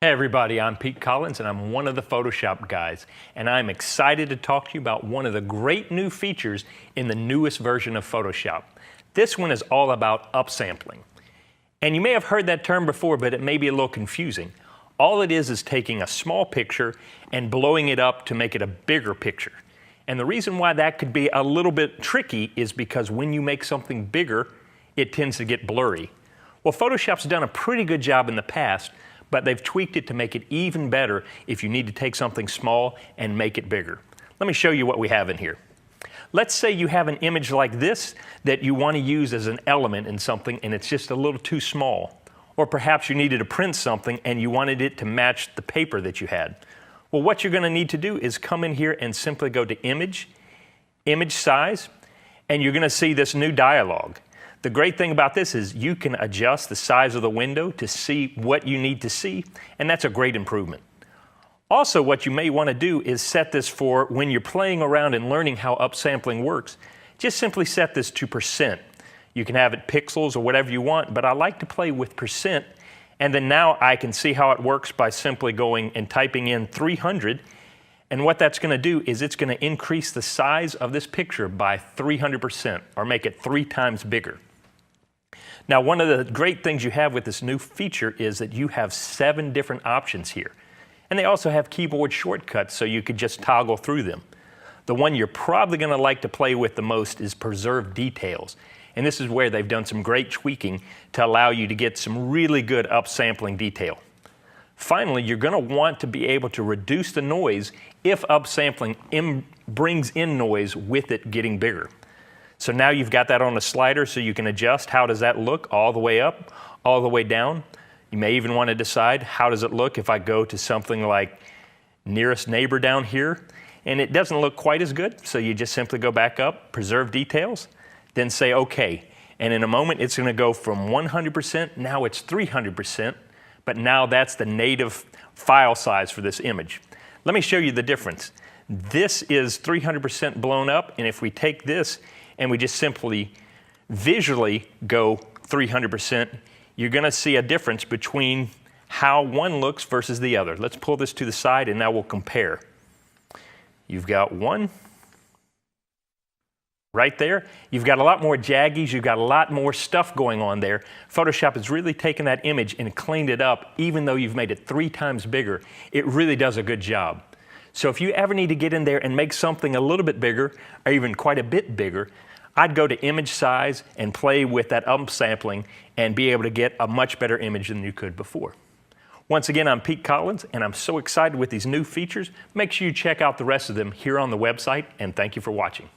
Hey everybody, I'm Pete Collins and I'm one of the Photoshop guys, and I'm excited to talk to you about one of the great new features in the newest version of Photoshop. This one is all about upsampling. And you may have heard that term before, but it may be a little confusing. All it is taking a small picture and blowing it up to make it a bigger picture. And the reason why that could be a little bit tricky is because when you make something bigger, it tends to get blurry. Well, Photoshop's done a pretty good job in the past, but they've tweaked it to make it even better if you need to take something small and make it bigger. Let me show you what we have in here. Let's say you have an image like this that you want to use as an element in something and it's just a little too small. Or perhaps you needed to print something and you wanted it to match the paper that you had. Well, what you're going to need to do is come in here and simply go to Image, Image Size, and you're going to see this new dialog. The great thing about this is you can adjust the size of the window to see what you need to see, and that's a great improvement. Also, what you may want to do is set this for when you're playing around and learning how upsampling works. Just simply set this to %. You can have it pixels or whatever you want, but I like to play with %, and then now I can see how it works by simply going and typing in 300. And what that's going to do is it's going to increase the size of this picture by 300%, or make it 3 times bigger. Now, one of the great things you have with this new feature is that you have 7 different options here. And they also have keyboard shortcuts, so you could just toggle through them. The one you're probably going to like to play with the most is Preserve Details. And this is where they've done some great tweaking to allow you to get some really good upsampling detail. Finally, you're going to want to be able to reduce the noise if upsampling brings in noise with it getting bigger. So now you've got that on a slider so you can adjust how does that look all the way up, all the way down. You may even want to decide how does it look if I go to something like nearest neighbor down here, and it doesn't look quite as good, so you just simply go back up, Preserve Details, then say OK. And in a moment it's going to go from 100%, now it's 300%, but now that's the native file size for this image. Let me show you the difference. This is 300% blown up, and if we take this and we just simply visually go 300%, you're going to see a difference between how one looks versus the other. Let's pull this to the side and now we'll compare. You've got one right there. You've got a lot more jaggies, you've got a lot more stuff going on there. Photoshop has really taken that image and cleaned it up. Even though you've made it 3 times bigger, it really does a good job. So if you ever need to get in there and make something a little bit bigger, or even quite a bit bigger, I'd go to Image Size and play with that upsampling and be able to get a much better image than you could before. Once again, I'm Pete Collins, and I'm so excited with these new features. Make sure you check out the rest of them here on the website, and thank you for watching.